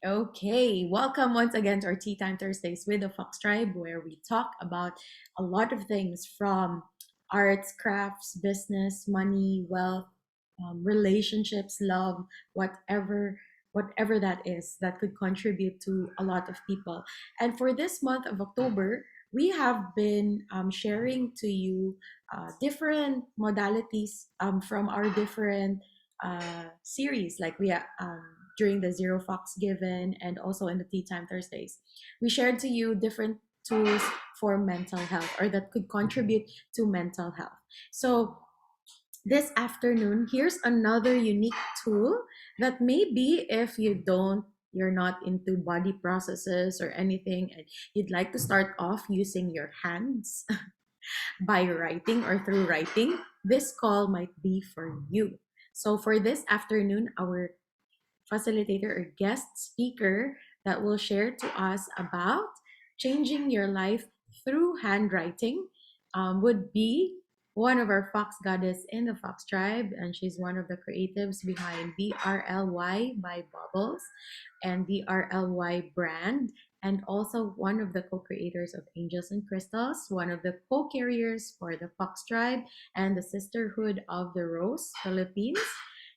Okay, welcome once again to our Tea Time Thursdays with the Fox Tribe, where we talk about a lot of things from arts, crafts, business, money, wealth, relationships, love, whatever, whatever that is that could contribute to a lot of people. And for this month of October, we have been sharing to you different modalities from our different series, like during the Zero Fox Given and also in the Tea Time Thursdays. We shared to you different tools for mental health or that could contribute to mental health. So this afternoon, here's another unique tool that maybe if you're not into body processes or anything and you'd like to start off using your hands by writing or through writing, this call might be for you. So for this afternoon, our facilitator or guest speaker that will share to us about changing your life through handwriting would be one of our Fox goddess in the Fox tribe, and she's one of the creatives behind BRLY by Bubbles and BRLY brand, and also one of the co-creators of Angels and Crystals, one of the co-carriers for the Fox tribe and the Sisterhood of the Rose Philippines,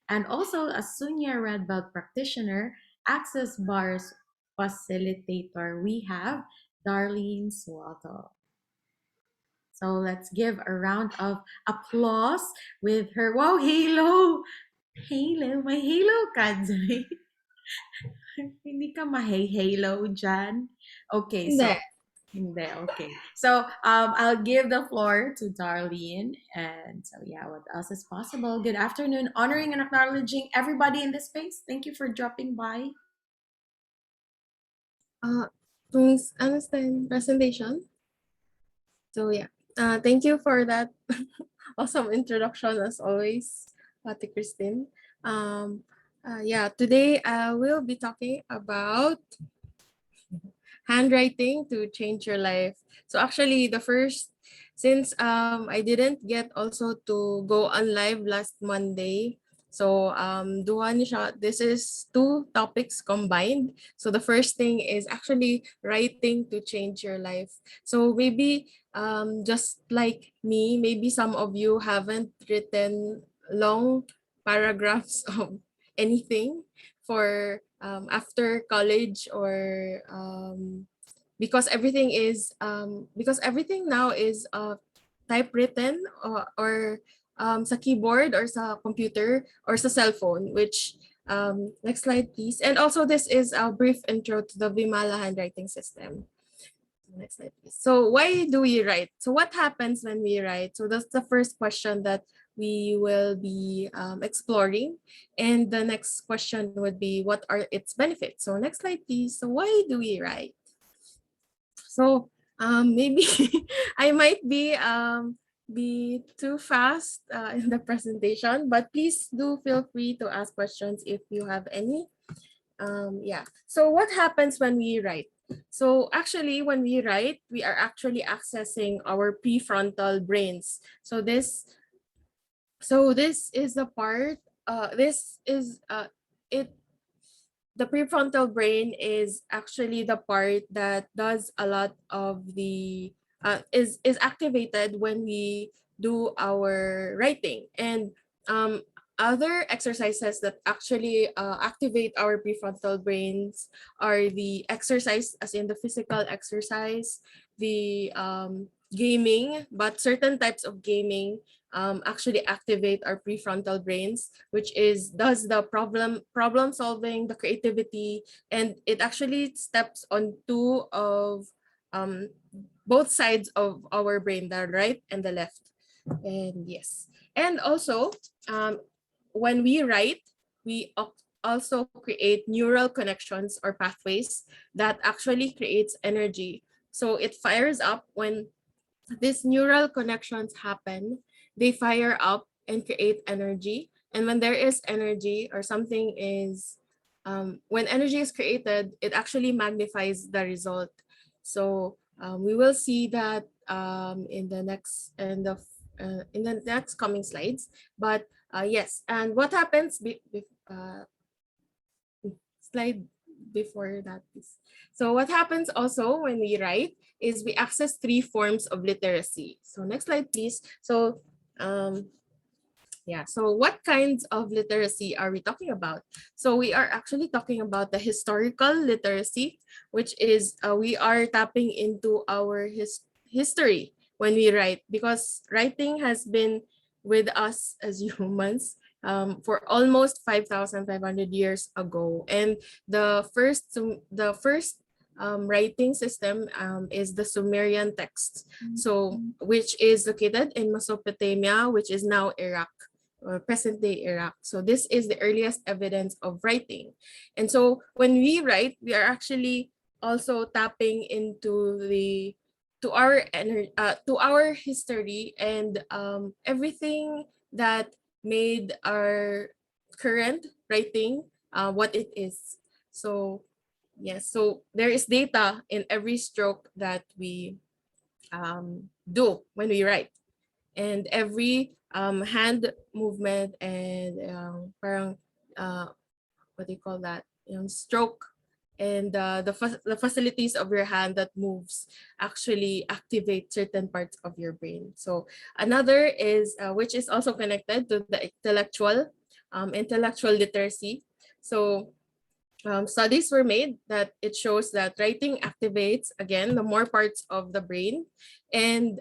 and also a Sunya Red Belt practitioner, Access Bars facilitator. We have Darlene Suelto. So let's give a round of applause with her. Wow, halo! Halo, may halo ka, Zay. Hindi ka mahay-halo dyan. Okay, Hindi. so hindi, okay. So I'll give the floor to Darlene. And so yeah, what else is possible? Good afternoon, honoring and acknowledging everybody in this space. Thank you for dropping by. Uh, Understand presentation. So yeah, thank you for that awesome introduction as always, Ate Christine. Yeah, today I will be talking about handwriting to change your life. So actually, since I didn't get also to go on live last Monday, so duha ni siya. This is two topics combined. So the first thing is actually writing to change your life. So maybe just like me, maybe some of you haven't written long paragraphs of anything for after college, or because everything now is typewritten, or sa keyboard or sa computer or sa cellphone, which next slide please. And also this is a brief intro to the Vimala handwriting system. Next slide, please. So why do we write? So what happens when we write? So that's the first question that we will be exploring. And the next question would be, what are its benefits? So next slide, please. So why do we write? So maybe I might be too fast in the presentation, but please do feel free to ask questions if you have any. Yeah. So what happens when we write? So actually, when we write, we are actually accessing our prefrontal brains. So this is the part. This is it. The prefrontal brain is actually the part that does a lot of the is activated when we do our writing. And um, other exercises that actually activate our prefrontal brains are the exercise, as in the physical exercise, the gaming, but certain types of gaming actually activate our prefrontal brains, which is does the problem solving, the creativity, and it actually steps on two of um, both sides of our brain, the right and the left. And yes, and also when we write, we also create neural connections or pathways that actually creates energy. So it fires up when these neural connections happen, they fire up and create energy. And when there is energy or something is, when energy is created, it actually magnifies the result. So we will see that in the next coming slides. But yes, and what happens? Slide. before that, please. So what happens also when we write is we access three forms of literacy. So next slide, please. So um, yeah, so what kinds of literacy are we talking about? So we are actually talking about the historical literacy, which is we are tapping into our history when we write, because writing has been with us as humans for almost 5,500 years ago. And the first writing system is the Sumerian text, so which is located in Mesopotamia, which is now Iraq or present day Iraq. So this is the earliest evidence of writing. And so when we write, we are actually also tapping into the to our history and everything that made our current writing what it is. So yes, so there is data in every stroke that we do when we write, and every hand movement and parang what do you call that, stroke, and the facilities of your hand that moves actually activate certain parts of your brain. So another is which is also connected to the intellectual literacy. So studies were made that it shows that writing activates again the more parts of the brain. And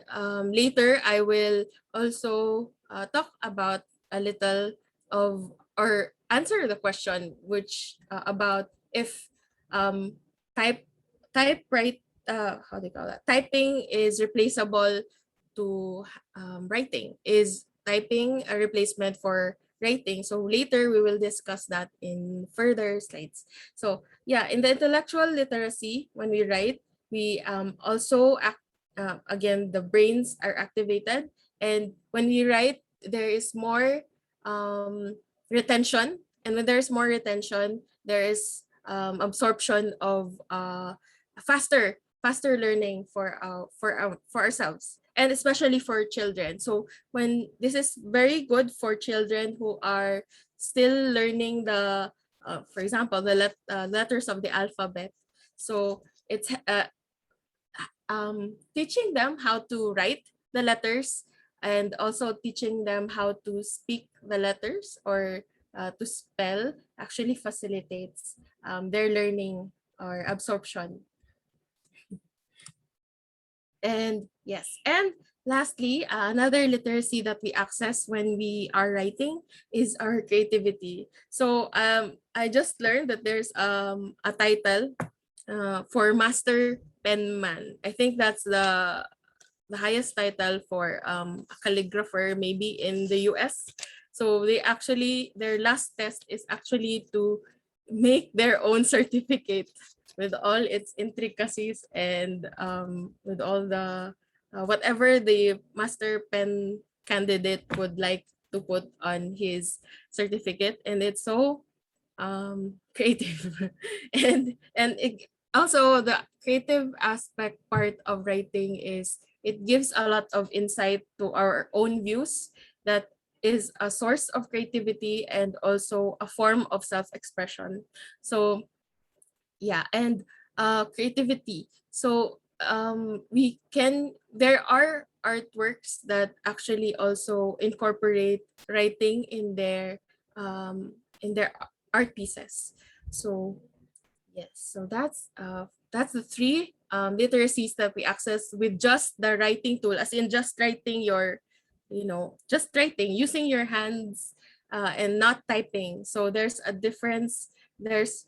later I will also talk about a little of, or answer the question which about if um, type write how do you call that, typing is replaceable to writing. Is typing a replacement for writing? So later we will discuss that in further slides. So yeah, in the intellectual literacy, when we write, we also again, the brains are activated, and when we write, there is more retention, and when there's more retention, there is absorption of faster learning for ourselves, and especially for children. So when this is very good for children who are still learning the for example, the letters of the alphabet. So it's teaching them how to write the letters, and also teaching them how to speak the letters, or to spell, actually facilitates their learning or absorption. And yes, and lastly, another literacy that we access when we are writing is our creativity. So I just learned that there's a title for master penman. I think that's the highest title for a calligrapher, maybe in the US. So they actually, their last test is actually to make their own certificate with all its intricacies, and with all the whatever the master pen candidate would like to put on his certificate. And it's so creative. And it, also the creative aspect part of writing is it gives a lot of insight to our own views, that is a source of creativity and also a form of self-expression. So yeah, and creativity. So we can, there are artworks that actually also incorporate writing in their art pieces. So yes, so that's the three literacies that we access with just the writing tool, as in just writing your, just writing using your hands, and not typing. So there's a difference. There's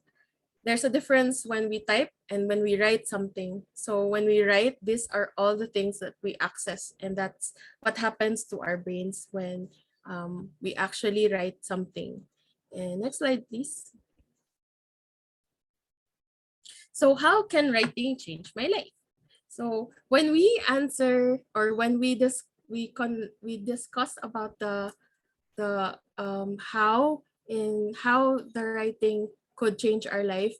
a difference when we type and when we write something. So when we write, these are all the things that we access, and that's what happens to our brains when we actually write something. And next slide, please. So how can writing change my life? So when we answer, or when we discuss about the how the writing could change our life,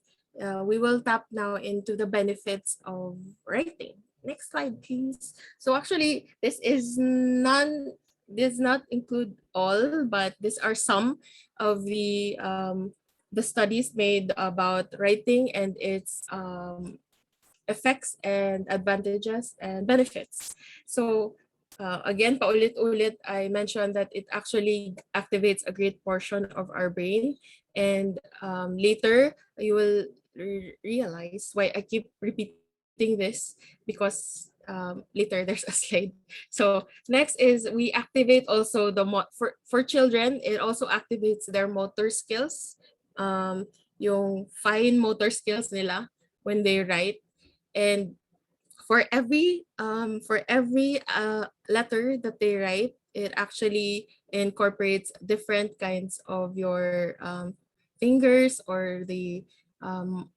we will tap now into the benefits of writing. Next slide, please. So actually, this not include all, but these are some of the the studies made about writing and its effects and advantages and benefits. So again, paulit-ulit, I mentioned that it actually activates a great portion of our brain. And later, you will realize why I keep repeating this, because later there's a slide. So next is we activate also for children, it also activates their motor skills, yung fine motor skills nila when they write. And for every letter that they write, it actually incorporates different kinds of your fingers or the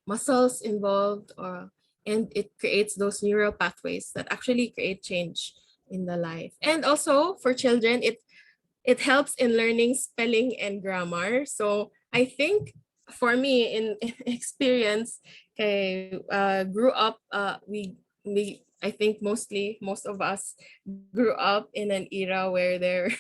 muscles involved, or and it creates those neural pathways that actually create change in the life. And also for children, it helps in learning spelling and grammar. So I think for me in experience, okay, grew up, we I think most of us grew up in an era where there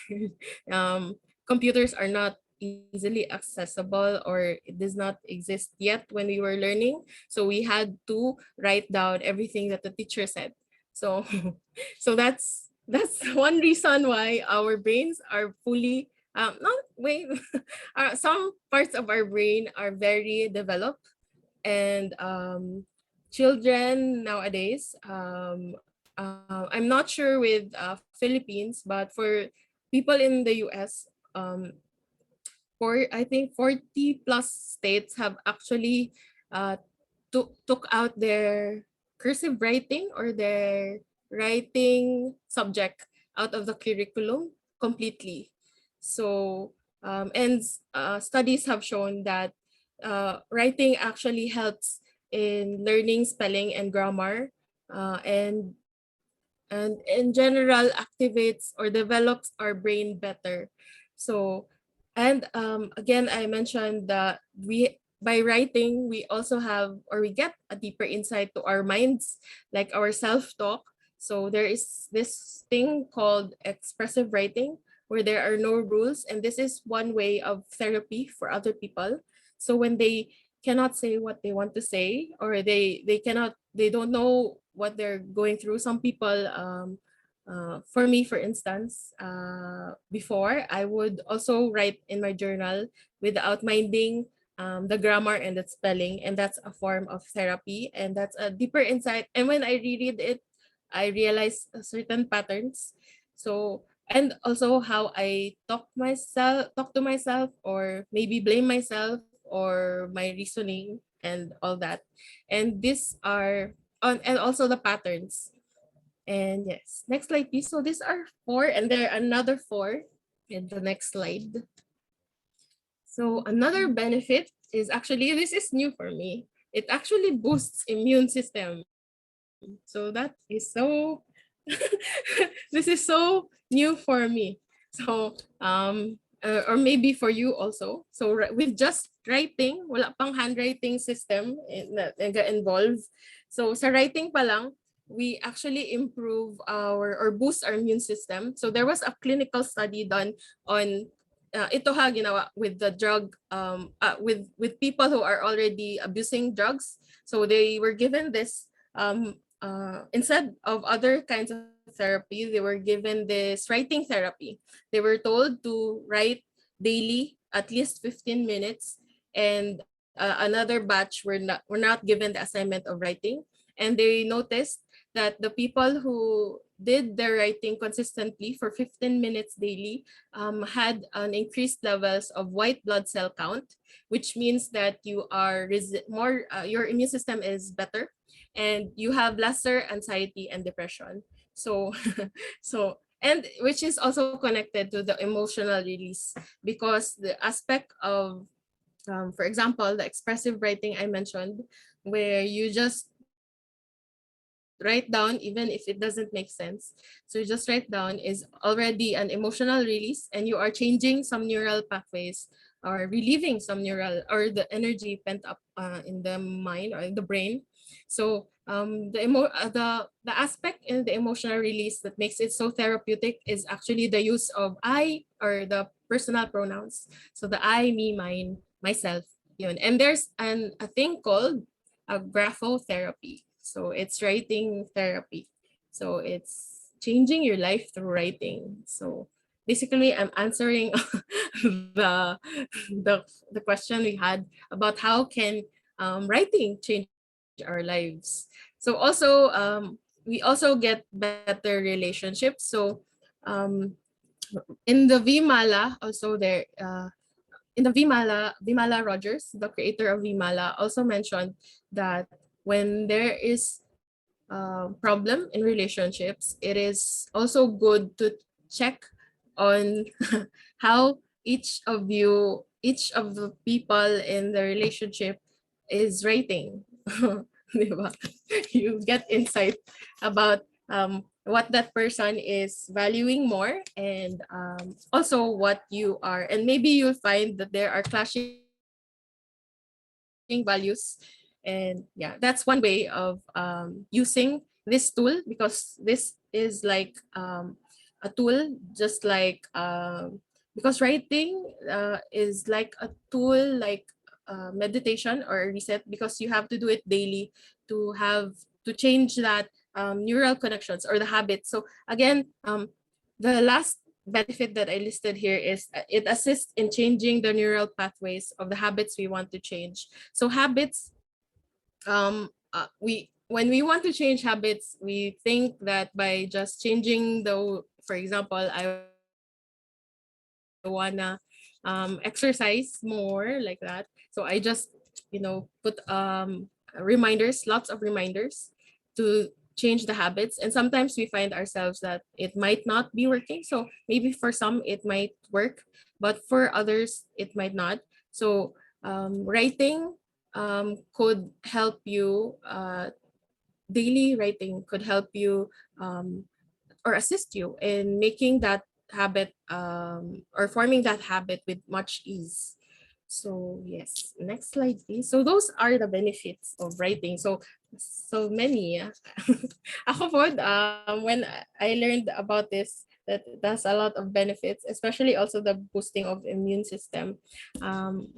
um, computers are not easily accessible, or it does not exist yet when we were learning. So we had to write down everything that the teacher said. So so that's one reason why our brains are fully not wait some parts of our brain are very developed. And children nowadays, I'm not sure with Philippines, but for people in the US, for I think 40 plus states have actually took out their cursive writing or their writing subject out of the curriculum completely. So and studies have shown that writing actually helps in learning spelling and grammar, and in general activates or develops our brain better. So and again, I mentioned that we by writing we also have, or we get a deeper insight to our minds, like our self-talk. So there is this thing called expressive writing, where there are no rules, and this is one way of therapy for other people. So when they cannot say what they want to say, or they don't know what they're going through, some people for me, for instance, before I would also write in my journal without minding the grammar and the spelling, and that's a form of therapy, and that's a deeper insight. And when I reread it, I realize certain patterns. So and also how I talk to myself, or maybe blame myself, or my reasoning and all that. And these are on, and also the patterns. And yes, next slide, please. So these are four, and there are another four in the next slide. So another benefit is actually, this is new for me. It actually boosts immune system. So that is so, this is so new for me. So or maybe for you also. So with just writing, wala pang handwriting system na involved. So sa writing pa lang, we actually improve our or boost our immune system. So there was a clinical study done on ito ha ginawa with the drug with people who are already abusing drugs. So they were given this instead of other kinds of therapy, they were given this writing therapy. They were told to write daily at least 15 minutes, and another batch were not given the assignment of writing. And they noticed that the people who did their writing consistently for 15 minutes daily had an increased levels of white blood cell count, which means that you are more your immune system is better, and you have lesser anxiety and depression. So so and which is also connected to the emotional release, because the aspect of for example, the expressive writing I mentioned, where you just write down even if it doesn't make sense. So you just write down is already an emotional release, and you are changing some neural pathways, or relieving some neural, or the energy pent up in the mind or in the brain. So the aspect in the emotional release that makes it so therapeutic is actually the use of I, or the personal pronouns. So the I, me, mine, myself. Yun. And there's a thing called a graphotherapy. So it's writing therapy. So it's changing your life through writing. So basically, I'm answering the, the question we had about how can writing change our lives. So also, we also get better relationships. So um, in the Vimala, also there, in the Vimala Rogers, the creator of Vimala, also mentioned that when there is a problem in relationships, it is also good to check on how each of the people in the relationship is rating. Diba? You get insight about what that person is valuing more, and also what you are, and maybe you'll find that there are clashing values. And yeah, that's one way of using this tool, because this is like a tool, just like because writing is like a tool, like meditation or a reset, because you have to do it daily to have to change that neural connections or the habits. So again, the last benefit that I listed here is it assists in changing the neural pathways of the habits we want to change. So habits, we when we want to change habits, we think that by just changing the, for example, I wanna exercise more like that. So I just, put reminders, lots of reminders to change the habits. And sometimes we find ourselves that it might not be working. So maybe for some it might work, but for others it might not. So writing could help you, daily writing could help you, or assist you in making that habit, or forming that habit with much ease. So yes, next slide please. So those are the benefits of writing. So many. Ako po, when I learned about this, that it has a lot of benefits, especially also the boosting of immune system. Um,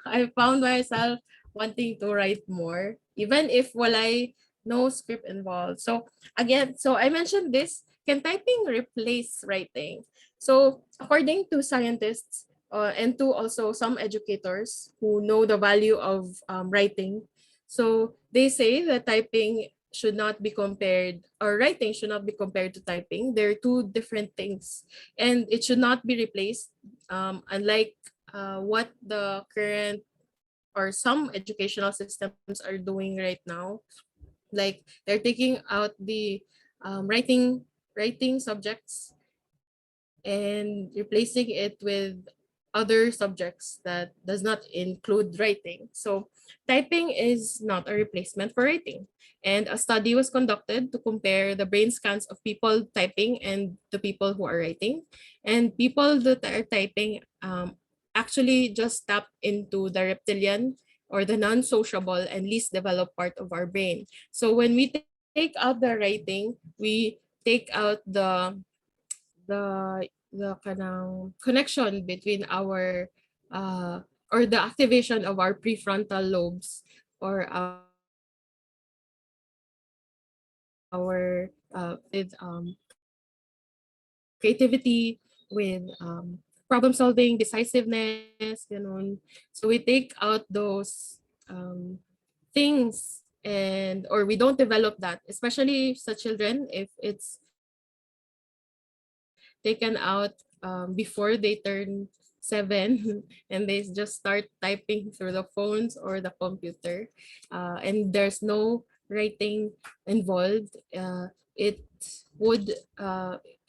I found myself wanting to write more, even if walay no script involved. So again, so I mentioned this, can typing replace writing? So according to scientists, and to also some educators who know the value of writing, so they say that typing should not be compared, or writing should not be compared to typing. They're two different things, and it should not be replaced. Unlike what the current or some educational systems are doing right now, like they're taking out the writing subjects and replacing it with other subjects that does not include writing. So typing is not a replacement for writing. And a study was conducted to compare the brain scans of people typing and the people who are writing. And people that are typing actually just tap into the reptilian or the non-sociable and least developed part of our brain. So when we take out the writing, we take out the kanang connection between our or the activation of our prefrontal lobes, or our creativity, with problem solving, decisiveness, ganun. So we take out those things, and or we don't develop that, especially sa children, if it's taken out before they turn 7 and they just start typing through the phones or the computer, and there's no writing involved. It would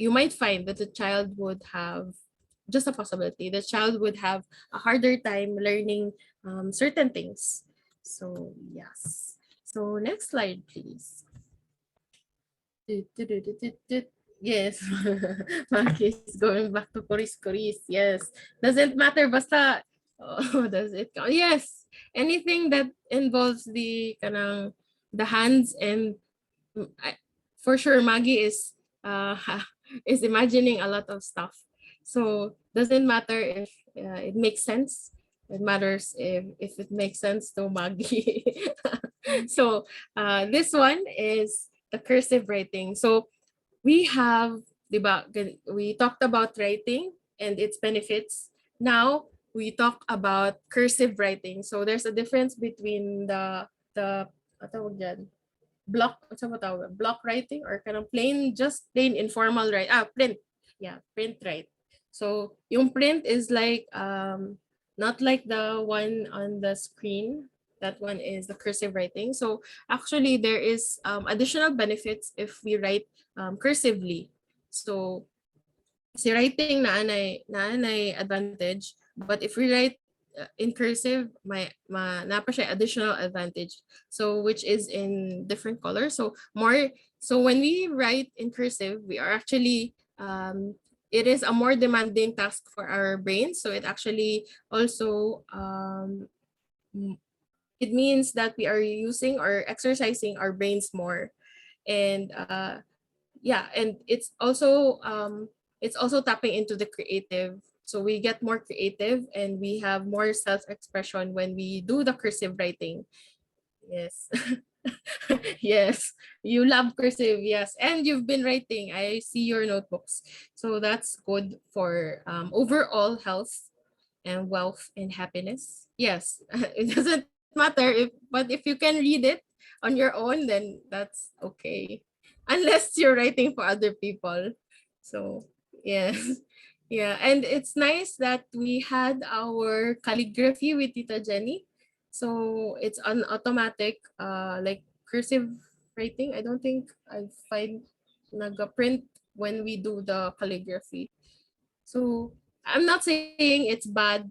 you might find that the child would have, just a possibility, the child would have a harder time learning certain things. So yes. So next slide please. Yes. Mark is going back to Kuris. Yes. Doesn't matter, basta. Oh, does it count? Yes. Anything that involves the hands, and for sure Maggie is is imagining a lot of stuff. So doesn't matter if it makes sense. It matters if it makes sense to Maggie. So this one is the cursive writing. So we have, diba, we talked about writing and its benefits. Now we talk about cursive writing. So there's a difference between the ano tawag dyan? Block, sa ba tawag? Block writing or kind of plain, just plain informal write. Print. Yeah, print write. So yung print is like not like the one on the screen. That one is the cursive writing. So actually there is additional benefits if we write cursively. So si writing na anay advantage, but if we write in cursive, napa siya additional advantage. So which is in different colors. So more, so when we write in cursive, we are actually it is a more demanding task for our brain. So it actually also it means that we are using or exercising our brains more. And yeah, and it's also tapping into the creative. So we get more creative and we have more self-expression when we do the cursive writing. Yes. Yes, you love cursive. Yes, and you've been writing, I see your notebooks. So that's good for overall health and wealth and happiness. Yes, it doesn't matter but if you can read it on your own, then that's okay. Unless you're writing for other people. So, yes. Yeah, and it's nice that we had our calligraphy with Tita Jenny. So, it's on automatic, like cursive writing. I don't think I find naga-print when we do the calligraphy. So I'm not saying it's bad